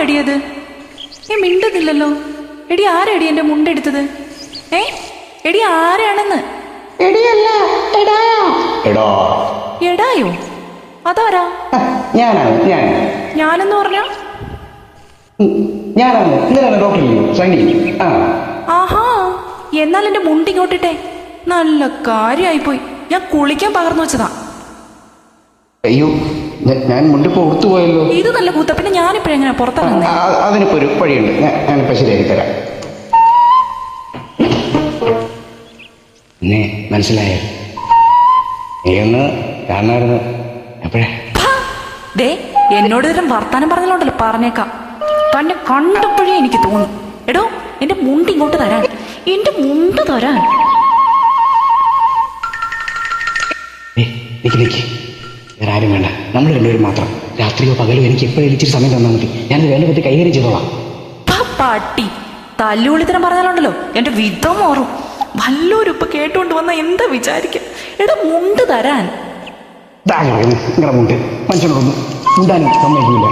ആരടിയത്? മിണ്ടുന്നില്ലല്ലോ. എടി ആരടി എന്റെ മുണ്ടെടുത്തത്? എടി ആരാണെന്ന്? എടിയല്ല, എടായാ. എടാ. എടായോ? അതാരാ? ഞാനെന്ന് പറഞ്ഞ ഞാനാണ്. ഇന്നലെ ഡോക്ടറില്ലയോ സൈനി? ആഹാ, എന്നാൽ എന്റെ മുണ്ട് ഇങ്ങോട്ടിട്ടെ. നല്ല കാര്യായിപ്പോയി. ഞാൻ കുളിക്കാൻ പകർന്നു വെച്ചതാ. അയ്യോ, ഞാൻ മുണ്ടിപ്പോ ഒത്തു പോയല്ലോ. ഇത് നല്ല കൂത്ത. പിന്നെ ഞാനിപ്പോഴെങ്ങനെ പുറത്തിറങ്ങുന്നേ? അതിനിപ്പോ ഒരു വഴിയുണ്ട്. ഞാനിപ്പോ ശരിയാക്കി തരാം. എന്നെ മനസ്സിലായോ? നീയൊന്ന് കാണാമായിരുന്നു. എപ്പോഴേ? ദേ, എന്നോട് തരം വർത്താനം പറഞ്ഞോണ്ടല്ലോ, പറഞ്ഞേക്കാം. തന്നെ കണ്ടപ്പോഴേ എനിക്ക് തോന്നി. എടോ, എന്റെ മുണ്ട് ഇങ്ങോട്ട് തരാൻ. എന്റെ മുണ്ട് തരാൻ. വേറെ ആരും വേണ്ട, നമ്മൾ രണ്ടുപേരും മാത്രം. രാത്രിയോ പകലോ എനിക്ക് എപ്പോഴും ഇച്ചിരി സമയം തന്നാൽ മതി. ഞാനത് വേണ്ട പറ്റി കൈകാര്യം ചെയ്തോളാം. പാട്ടി തല്ലുവിളിത്തരം പറഞ്ഞാലുണ്ടല്ലോ എന്റെ വിധം മാറും. വല്ലോരും ഇപ്പൊ കേട്ടുകൊണ്ട് വന്ന എന്താ വിചാരിക്ക? എടാ, മുണ്ട് തരാൻ. നിങ്ങളുടെ മുണ്ട് മനുഷ്യനോടൊന്നും മുണ്ടാനും സമ്മതിക്കില്ല.